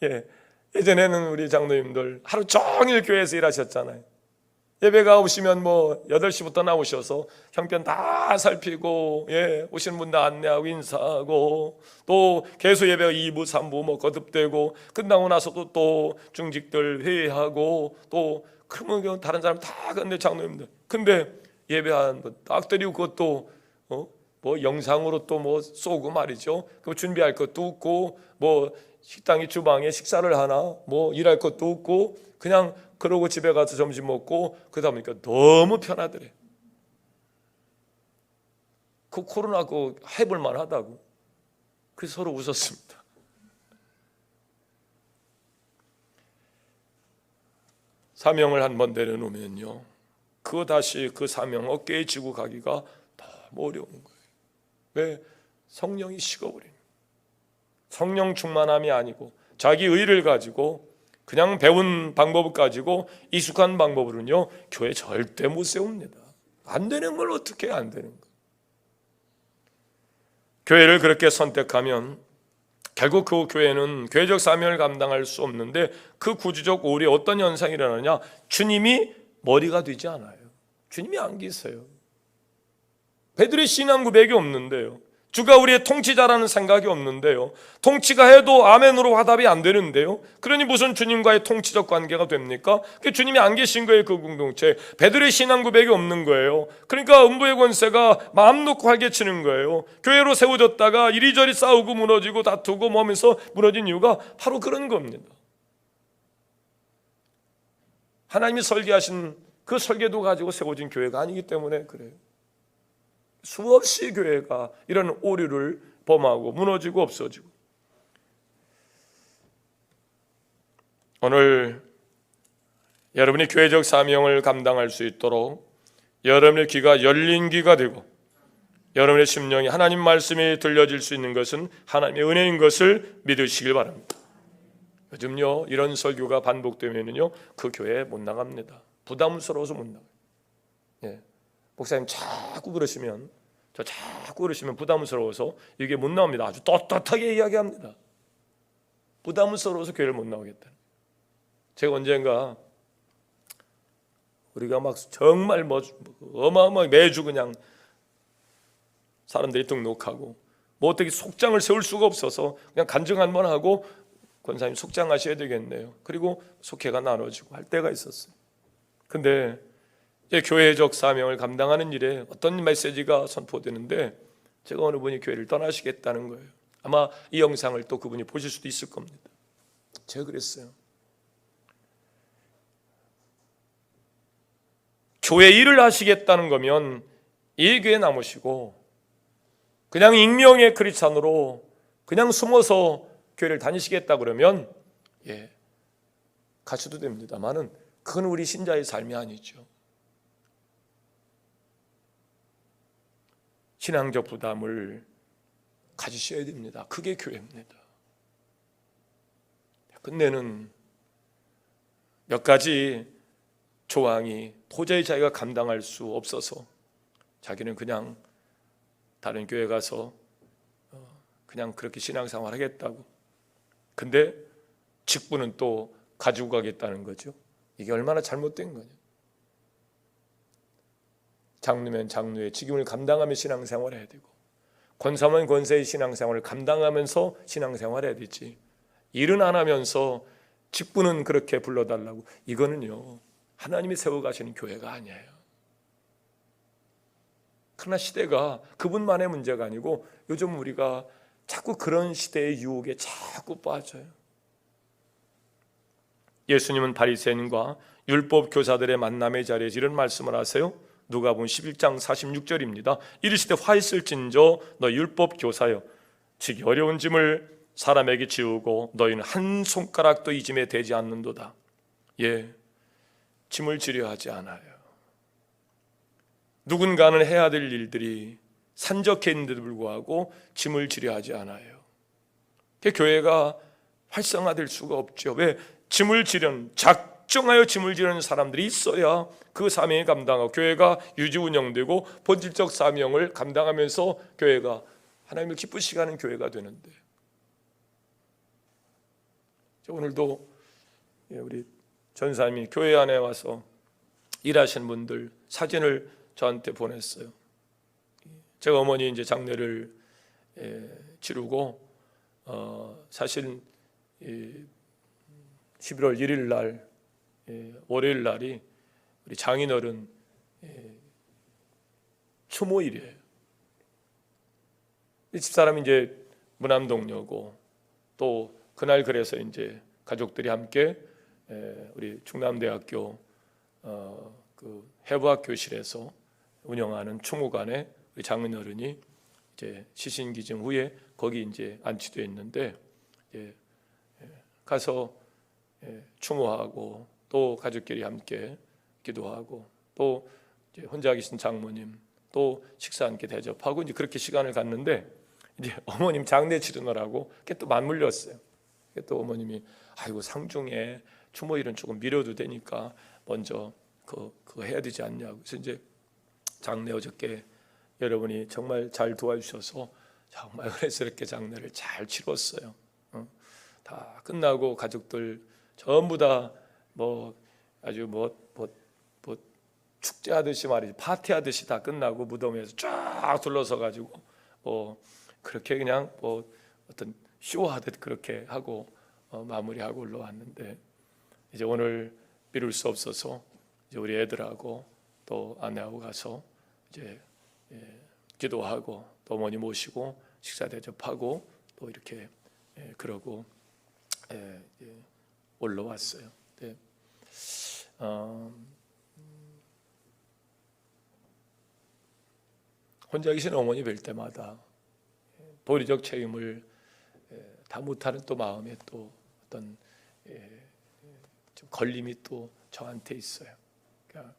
예, 예전에는 우리 장로님들 하루 종일 교회에서 일하셨잖아요. 예배가 오시면 8시부터 나오셔서 형편 다 살피고, 오시는 분 다 안내하고 인사하고, 또 개소 예배가 2부 3부 거듭되고, 끝나고 나서도 또 중직들 회의하고, 또 그러면 다른 사람 다 근데 장로님들 근데 예배 딱 드리고 그것도 영상으로 또 쏘고 말이죠. 그 준비할 것도 없고, 식당이 주방에 식사를 하나, 일할 것도 없고, 그냥 그러고 집에 가서 점심 먹고 그러다 보니까 너무 편하더래. 그 코로나 해볼 만하다고. 그래서 서로 웃었습니다. 사명을 한번 내려놓으면요, 그거 다시 그 사명 어깨에 지고 가기가 너무 어려운 거예요. 왜? 성령이 식어버리는 거예요. 성령 충만함이 아니고 자기 의를 가지고 그냥 배운 방법을 가지고 익숙한 방법으로는요 교회 절대 못 세웁니다. 안 되는 걸 어떻게 해야 안 되는 거예요. 교회를 그렇게 선택하면 결국 그 교회는 교회적 사명을 감당할 수 없는데, 그 구조적 오류에 어떤 현상이 일어나냐, 주님이 머리가 되지 않아요. 주님이 안 계세요. 베드로의 신앙 고백이 없는데요, 주가 우리의 통치자라는 생각이 없는데요, 통치가 해도 아멘으로 화답이 안 되는데요, 그러니 무슨 주님과의 통치적 관계가 됩니까? 주님이 안 계신 거예요. 그 공동체 베드로의 신앙 고백이 없는 거예요. 그러니까 음부의 권세가 마음 놓고 활개치는 거예요. 교회로 세워졌다가 이리저리 싸우고 무너지고 다투고 하면서 무너진 이유가 바로 그런 겁니다. 하나님이 설계하신 그 설계도 가지고 세워진 교회가 아니기 때문에 그래요. 수없이 교회가 이런 오류를 범하고 무너지고 없어지고, 오늘 여러분이 교회적 사명을 감당할 수 있도록 여러분의 귀가 열린 귀가 되고 여러분의 심령이 하나님 말씀이 들려질 수 있는 것은 하나님의 은혜인 것을 믿으시길 바랍니다. 요즘요 이런 설교가 반복되면요 그 교회에 못 나갑니다. 부담스러워서 못 나가요. 목사님 자꾸 그러시면 부담스러워서 이게 못 나옵니다. 아주 떳떳하게 이야기합니다. 부담스러워서 교회를 못 나오겠다. 제가 언젠가 우리가 정말 어마어마하게 매주 그냥 사람들이 등록하고 어떻게 속장을 세울 수가 없어서 그냥 간증 한번 하고 권사님 속장하셔야 되겠네요. 그리고 속회가 나눠지고 할 때가 있었어요. 근데 교회적 사명을 감당하는 일에 어떤 메시지가 선포되는데, 제가 어느 분이 교회를 떠나시겠다는 거예요. 아마 이 영상을 또 그분이 보실 수도 있을 겁니다. 제가 그랬어요. 교회 일을 하시겠다는 거면 이 교회에 남으시고 그냥 익명의 크리스찬으로 그냥 숨어서 교회를 다니시겠다 그러면 가셔도 됩니다만은 그건 우리 신자의 삶이 아니죠. 신앙적 부담을 가지셔야 됩니다. 그게 교회입니다. 끝내는 몇 가지 조항이 도저히 자기가 감당할 수 없어서 자기는 그냥 다른 교회 가서 그냥 그렇게 신앙생활 하겠다고. 근데 직분은 또 가지고 가겠다는 거죠. 이게 얼마나 잘못된 거냐. 장로면 장로의 직임을 감당하며 신앙생활을 해야 되고, 권사면 권사의 신앙생활을 감당하면서 신앙생활을 해야 되지, 일은 안 하면서 직분은 그렇게 불러달라고, 이거는요 하나님이 세워가시는 교회가 아니에요. 그러나 시대가 그분만의 문제가 아니고 요즘 우리가 자꾸 그런 시대의 유혹에 자꾸 빠져요. 예수님은 바리새인과 율법 교사들의 만남의 자리에서 이런 말씀을 하세요. 누가복음 11장 46절입니다. 이르시되 화 있을진저 너 율법 교사여, 지기 어려운 짐을 사람에게 지우고 너희는 한 손가락도 이 짐에 대지 않는도다. 짐을 지려 하지 않아요. 누군가는 해야 될 일들이 산적해 있는데도 불구하고 짐을 지려 하지 않아요. 교회가 활성화될 수가 없죠. 왜? 짐을 지려는, 작정하여 짐을 지르는 사람들이 있어야 그 사명을 감당하고 교회가 유지 운영되고 본질적 사명을 감당하면서 교회가 하나님을 기쁘시게 하는 교회가 되는데, 오늘도 우리 전사님이 교회 안에 와서 일하시는 분들 사진을 저한테 보냈어요. 제가 어머니 이제 장례를 치르고 사실 11월 1일 날 월요일 날이 우리 장인어른 추모일이에요. 이 집사람이 이제 무남동녀고, 또 그날 그래서 이제 가족들이 함께 우리 충남대학교 그 해부학 교실에서 운영하는 추모관에 우리 장인어른이 이제 시신기증 후에 거기 이제 안치되어 있는데, 이제 가서 추모하고 또 가족끼리 함께 기도하고 또 이제 혼자 계신 장모님 또 식사 함께 대접하고 이제 그렇게 시간을 갖는데, 이제 어머님 장례 치르느라고 또 맞물렸어요. 또 어머님이 아이고 상중에 추모일은 조금 미뤄도 되니까 먼저 그거 해야 되지 않냐고. 그래서 이제 장례 어저께 여러분이 정말 잘 도와주셔서 정말 은혜스럽게 장례를 잘 치렀어요. 다 끝나고 가족들 전부 다 뭐 아주 뭐 축제하듯이 말이지, 파티하듯이 다 끝나고 무덤에서 쫙 둘러서 가지고 그렇게 그냥 어떤 쇼하듯 그렇게 하고 마무리하고 올라왔는데, 이제 오늘 미룰 수 없어서 이제 우리 애들하고 또 아내하고 가서 이제 기도하고 또 어머니 모시고 식사 대접하고 또 이렇게 그러고 올라왔어요. 네. 혼자 계신 어머니 뵐 때마다 도리적 책임을 다 못하는 또 마음에 또 어떤 좀 걸림이 또 저한테 있어요. 그러니까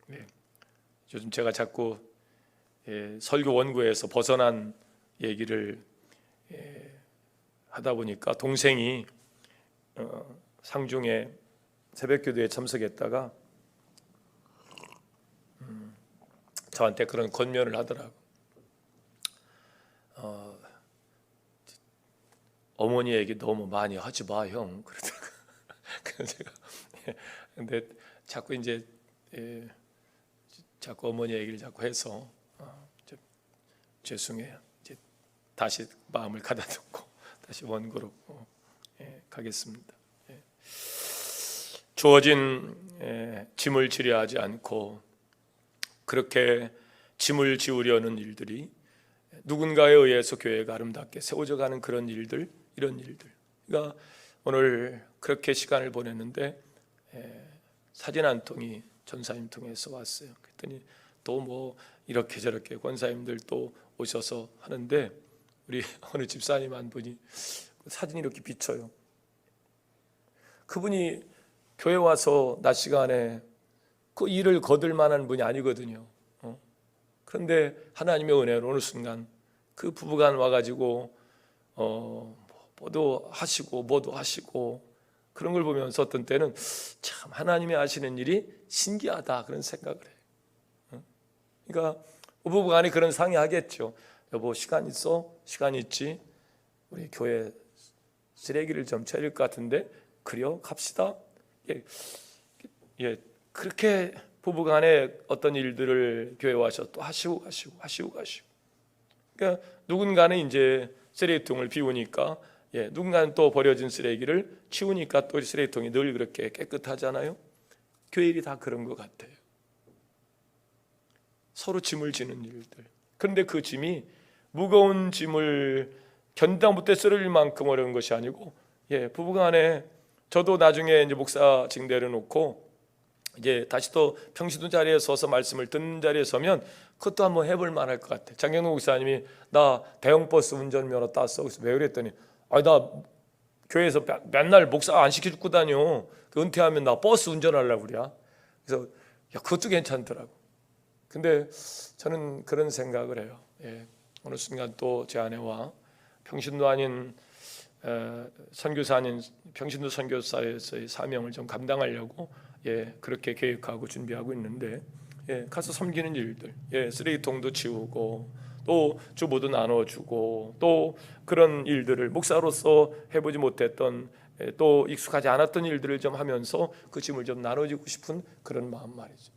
네. 요즘 제가 자꾸 설교 원고에서 벗어난 얘기를 하다 보니까 동생이 상중에 새벽기도에 참석했다가 저한테 그런 권면을 하더라고. 어머니 얘기 너무 많이 하지 마, 형. 그러더라고. 그래서 제가 근데 자꾸 이제 자꾸 어머니 얘기를 자꾸 해서 죄송해요. 이제 다시 마음을 가다듬고 다시 원고로 가겠습니다. 주어진 짐을 지려 하지 않고 그렇게 짐을 지우려는 일들이 누군가에 의해서 교회가 아름답게 세워져 가는 그런 일들, 이런 일들. 그러니까 오늘 그렇게 시간을 보냈는데 사진 한 통이 전사님 통해서 왔어요. 그랬더니 또 뭐 이렇게 저렇게 권사님들 또 오셔서 하는데, 우리 어느 집사님 한 분이 사진이 이렇게 비쳐요. 그분이 교회 와서 낮 시간에 그 일을 거둘 만한 분이 아니거든요. 그런데 하나님의 은혜로 어느 순간 그 부부간 와가지고 뭐도 하시고 뭐도 하시고 그런 걸 보면서 어떤 때는 참 하나님이 하시는 일이 신기하다 그런 생각을 해요. 그러니까 부부간에 그런 상의하겠죠. 여보 시간 있어? 시간 있지? 우리 교회 쓰레기를 좀 채릴 것 같은데 그래요? 갑시다. 그렇게 부부간에 어떤 일들을 교회 와서 또 하시고 가시고. 그러니까 누군가는 이제 쓰레기통을 비우니까 누군가는 또 버려진 쓰레기를 치우니까 또 쓰레기통이 늘 그렇게 깨끗하잖아요. 교회 일이 다 그런 것 같아요. 서로 짐을 지는 일들. 그런데 그 짐이 무거운 짐을 견디다 못해 쓰러질 만큼 어려운 것이 아니고, 부부간에 저도 나중에 이제 목사직 내려놓고 이제 다시 또 평신도 자리에 서서 말씀을 듣는 자리에 서면 그것도 한번 해볼 만할 것 같아. 장경록 목사님이 나 대형 버스 운전면허 땄어. 그래서 왜 그랬더니 나 교회에서 맨날 목사 안 시켜주고 다녀. 은퇴하면 나 버스 운전하려고 그래. 그래서 그것도 괜찮더라고. 근데 저는 그런 생각을 해요. 어느 순간 또 제 아내와 평신도 아닌 선교사 아닌 평신도 선교사에서의 사명을 좀 감당하려고 그렇게 계획하고 준비하고 있는데 가서 섬기는 일들, 쓰레기통도 치우고 또 주보도 나눠주고 또 그런 일들을 목사로서 해보지 못했던 또 익숙하지 않았던 일들을 좀 하면서 그 짐을 좀 나눠주고 싶은 그런 마음 말이죠.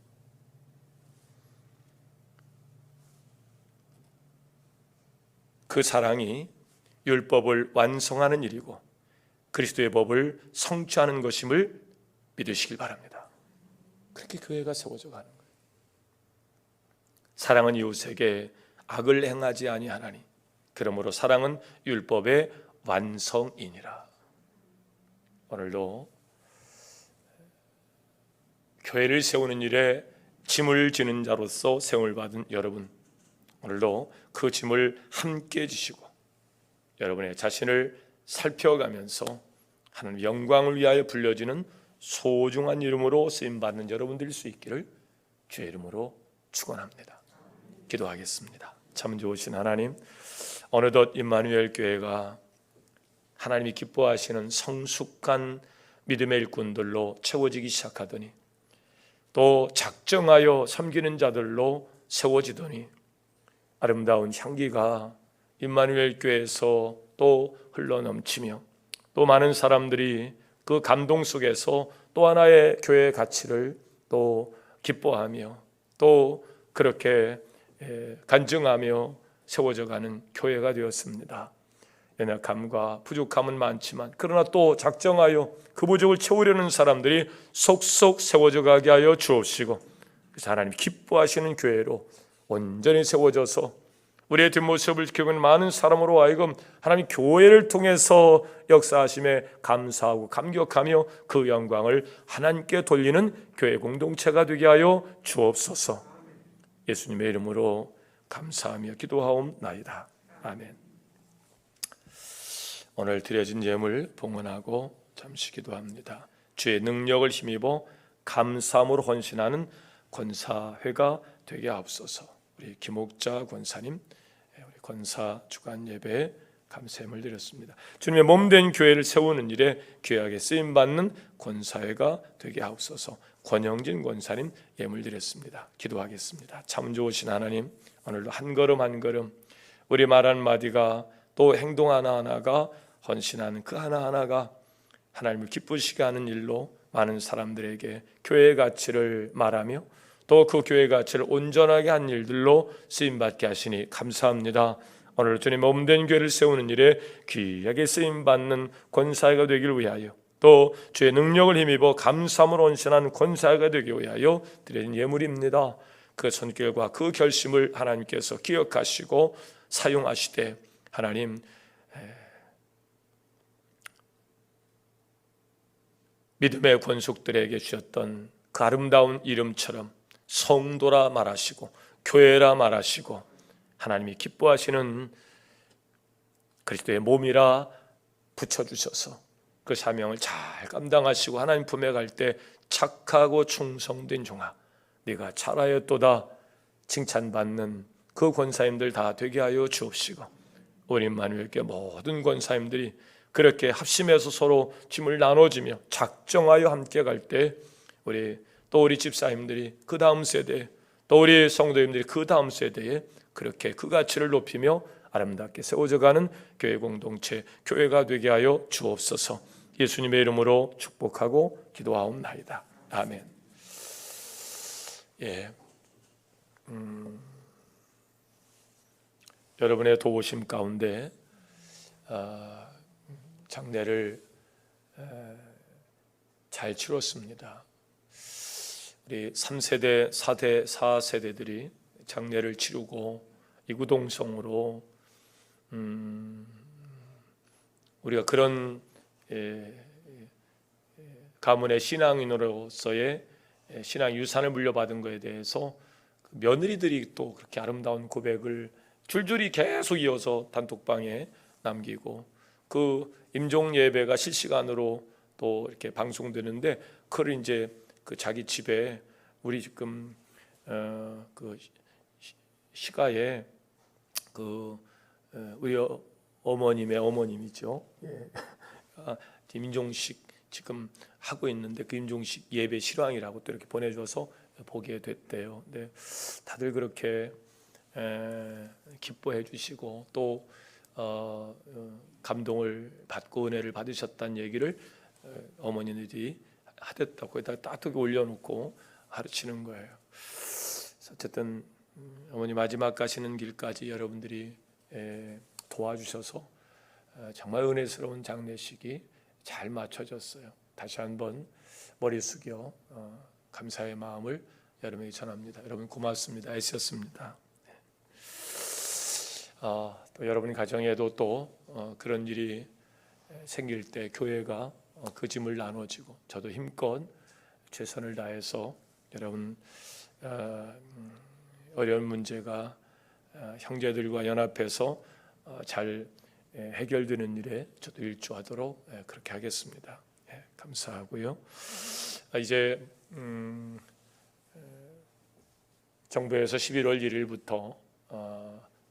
그 사랑이 율법을 완성하는 일이고 그리스도의 법을 성취하는 것임을 믿으시길 바랍니다. 그렇게 교회가 세워져 가는 거예요. 사랑은 이웃에게 악을 행하지 아니하나니 그러므로 사랑은 율법의 완성이니라. 오늘도 교회를 세우는 일에 짐을 지는 자로서 세움을 받은 여러분, 오늘도 그 짐을 함께 지시고 여러분의 자신을 살펴가면서 하나님 영광을 위하여 불려지는 소중한 이름으로 쓰임받는 여러분들일 수 있기를 주의 이름으로 축원합니다. 기도하겠습니다. 참 좋으신 하나님, 어느덧 임마누엘 교회가 하나님이 기뻐하시는 성숙한 믿음의 일꾼들로 채워지기 시작하더니 또 작정하여 섬기는 자들로 세워지더니 아름다운 향기가 임마누엘 교회에서 또 흘러넘치며 또 많은 사람들이 그 감동 속에서 또 하나의 교회의 가치를 또 기뻐하며 또 그렇게 간증하며 세워져가는 교회가 되었습니다. 연약함과 부족함은 많지만 그러나 또 작정하여 그 부족을 채우려는 사람들이 속속 세워져 가게 하여 주옵시고 그래서 하나님 기뻐하시는 교회로 온전히 세워져서 우리의 뒷모습을 지켜보는 많은 사람으로 하여금 하나님 교회를 통해서 역사하심에 감사하고 감격하며 그 영광을 하나님께 돌리는 교회 공동체가 되게 하여 주옵소서. 예수님의 이름으로 감사하며 기도하옵나이다. 아멘. 오늘 드려진 예물 봉헌하고 잠시 기도합니다. 주의 능력을 힘입어 감사함으로 헌신하는 권사회가 되게 하옵소서. 우리 김옥자 권사님, 우리 권사 주간 예배에 감사함을 드렸습니다. 주님의 몸된 교회를 세우는 일에 귀하게 쓰임받는 권사회가 되게 하옵소서. 권영진 권사님 예물 드렸습니다. 기도하겠습니다. 참 좋으신 하나님, 오늘도 한 걸음 한 걸음 우리 말 한마디가 또 행동 하나하나가 헌신하는 그 하나하나가 하나님을 기쁘시게 하는 일로 많은 사람들에게 교회의 가치를 말하며 또 그 교회의 가치를 온전하게 한 일들로 쓰임받게 하시니 감사합니다. 오늘 주님 몸된 교회를 세우는 일에 귀하게 쓰임받는 권사회가 되기를 위하여 또 주의 능력을 힘입어 감사함으로 헌신하는 권사회가 되기 위하여 드린 예물입니다. 그 손길과 그 결심을 하나님께서 기억하시고 사용하시되 하나님 믿음의 권속들에게 주셨던 그 아름다운 이름처럼 성도라 말하시고 교회라 말하시고 하나님이 기뻐하시는 그리스도의 몸이라 붙여주셔서 그 사명을 잘 감당하시고 하나님 품에 갈 때 착하고 충성된 종아 네가 잘하였도다 칭찬받는 그 권사님들 다 되게 하여 주옵시고 우리 임마누엘교회 모든 권사님들이 그렇게 합심해서 서로 짐을 나눠주며 작정하여 함께 갈 때 우리 집사님들이 그 다음 세대 또 우리 성도님들이 그 다음 세대에 그렇게 그 가치를 높이며 아름답게 세워져가는 교회 공동체 교회가 되게 하여 주옵소서. 예수님의 이름으로 축복하고 기도하옵나이다. 아멘. 여러분의 도우심 가운데 장례를 잘 치렀습니다. 우리 3세대, 4대, 4세대들이 장례를 치르고 이구동성으로 우리가 그런 가문의 신앙인으로서의 신앙 유산을 물려받은 것에 대해서 며느리들이 또 그렇게 아름다운 고백을 줄줄이 계속 이어서 단톡방에 남기고 그 임종 예배가 실시간으로 또 이렇게 방송되는데 그걸 이제 그 자기 집에 우리 지금 그 시가에 그 우리 어머님의 어머님이죠. 예. 임종식 지금 하고 있는데 그 임종식 예배 실황이라고 또 이렇게 보내줘서 보게 됐대요. 근데 다들 그렇게 기뻐해 주시고 또 감동을 받고 은혜를 받으셨다는 얘기를 어머니들이 하셨다고 거기다 따뜻하게 올려놓고 가르치는 거예요. 어쨌든 어머니 마지막 가시는 길까지 여러분들이 도와주셔서 정말 은혜스러운 장례식이 잘 맞춰졌어요. 다시 한번 머리 숙여 감사의 마음을 여러분에게 전합니다. 여러분 고맙습니다. 애쓰셨습니다. 또 여러분 가정에도 또 그런 일이 생길 때 교회가 그 짐을 나눠지고 저도 힘껏 최선을 다해서 여러분 어려운 문제가 형제들과 연합해서 잘 해결되는 일에 저도 일조하도록 그렇게 하겠습니다. 감사하고요. 이제 정부에서 11월 1일부터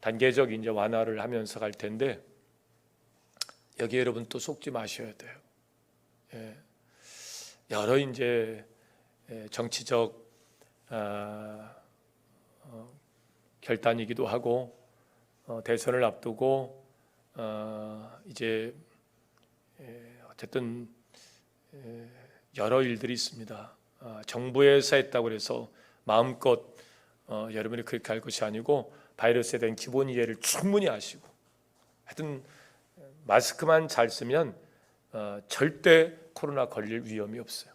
단계적 이제 완화를 하면서 갈 텐데 여기 여러분 또 속지 마셔야 돼요. 여러 이제 정치적 결단이기도 하고 대선을 앞두고 이제 어쨌든 여러 일들이 있습니다. 정부에서 했다고 해서 마음껏 여러분이 그렇게 할 것이 아니고 바이러스에 대한 기본 이해를 충분히 하시고 하여튼 마스크만 잘 쓰면 절대 코로나 걸릴 위험이 없어요.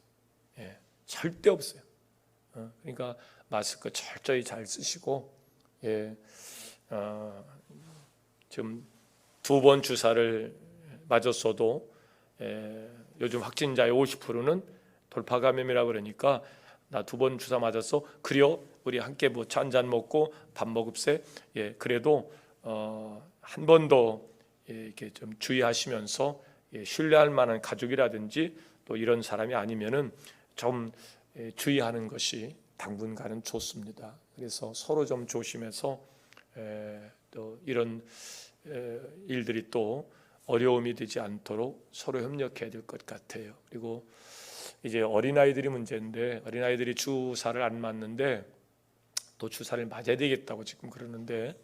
절대 없어요. 그러니까 마스크 철저히 잘 쓰시고 지금 2번 주사를 맞았어도 요즘 확진자의 50%는 돌파 감염이라고 그러니까 나 2번 주사 맞았어. 그래요. 우리 함께 뭐 차 한잔 먹고 밥 먹읍세. 그래도 한 번 더 이렇게 좀 주의하시면서 신뢰할 만한 가족이라든지 또 이런 사람이 아니면은 좀 주의하는 것이 당분간은 좋습니다. 그래서 서로 좀 조심해서 또 이런 일들이 또 어려움이 되지 않도록 서로 협력해야 될 것 같아요. 그리고 이제 어린아이들이 문제인데 어린아이들이 주사를 안 맞는데 또 주사를 맞아야 되겠다고 지금 그러는데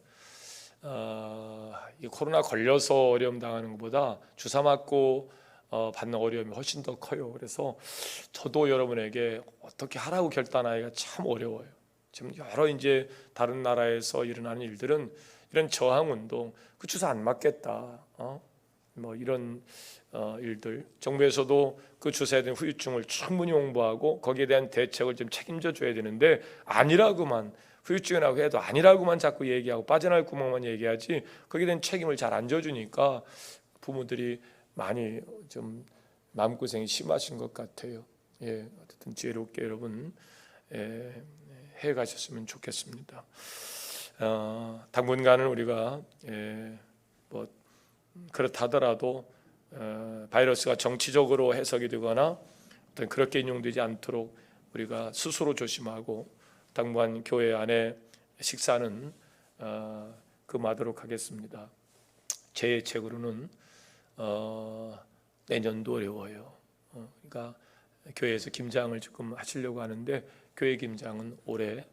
이 코로나 걸려서 어려움 당하는 것보다 주사 맞고 받는 어려움이 훨씬 더 커요. 그래서 저도 여러분에게 어떻게 하라고 결단하기가 참 어려워요. 지금 여러 이제 다른 나라에서 일어나는 일들은 이런 저항 운동, 그 주사 안 맞겠다, 뭐 이런 일들, 정부에서도 그 주사에 대한 후유증을 충분히 홍보하고 거기에 대한 대책을 좀 책임져 줘야 되는데 아니라고만 후유증이라고 해도 아니라고만 자꾸 얘기하고 빠져나갈 구멍만 얘기하지 거기에 대한 책임을 잘 안 져주니까 부모들이 많이 좀 마음고생이 심하신 것 같아요. 어쨌든 지혜롭게 여러분 해 가셨으면 좋겠습니다. 당분간은 우리가 뭐 그렇다 하더라도 바이러스가 정치적으로 해석이 되거나 어떤 그렇게 인용되지 않도록 우리가 스스로 조심하고 당분간 교회 안에 식사는 금하도록 하겠습니다. 제 예측으로는 내년도 어려워요. 그러니까 교회에서 김장을 조금 하시려고 하는데 교회 김장은 올해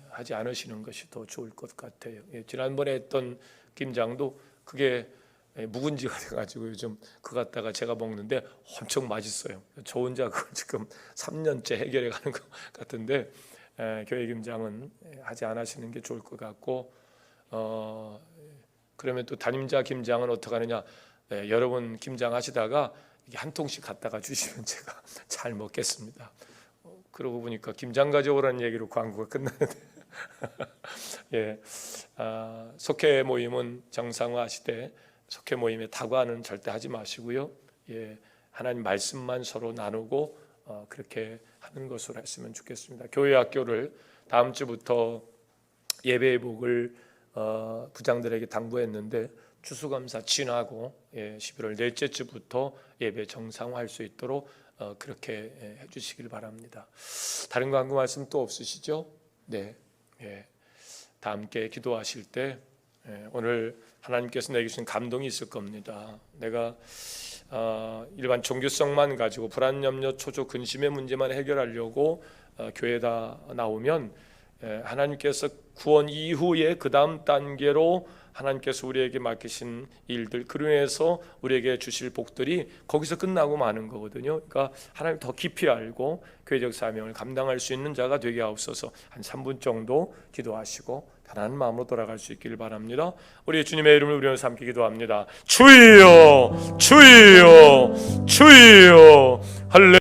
하지 않으시는 것이 더 좋을 것 같아요. 지난번에 했던 김장도 그게 묵은지가 돼가지고 요즘 그거 갖다가 제가 먹는데 엄청 맛있어요. 저 혼자 그걸 지금 3년째 해결해 가는 것 같은데 교회 김장은 하지 않으시는 게 좋을 것 같고 그러면 또 담임자 김장은 어떻게 하느냐, 여러분 김장 하시다가 한 통씩 갖다가 주시면 제가 잘 먹겠습니다. 그러고 보니까 김장 가져오라는 얘기로 광고가 끝나는데 속회 모임은 정상화하시되 속회 모임에 다과는 절대 하지 마시고요. 하나님 말씀만 서로 나누고 그렇게 하는 것으로 했으면 좋겠습니다. 교회 학교를 다음 주부터 예배의 복을 부장들에게 당부했는데 추수감사 지나고 11월 넷째 주부터 예배 정상화할 수 있도록 그렇게 해주시길 바랍니다. 다른 광고 말씀 또 없으시죠? 네, 예. 다 함께 기도하실 때 오늘 하나님께서 내게 주신 감동이 있을 겁니다. 내가 일반 종교성만 가지고 불안, 염려, 초조, 근심의 문제만 해결하려고 교회에다 나오면 하나님께서 구원 이후에 그 다음 단계로 하나님께서 우리에게 맡기신 일들, 그로 인해서 우리에게 주실 복들이 거기서 끝나고 마는 거거든요. 그러니까 하나님 더 깊이 알고 교회적 사명을 감당할 수 있는 자가 되게 하옵소서. 한 3분 정도 기도하시고 편안한 마음으로 돌아갈 수 있기를 바랍니다. 우리 주님의 이름을 우리는 함께 기도합니다. 주여, 주여, 주여. 할렐루야.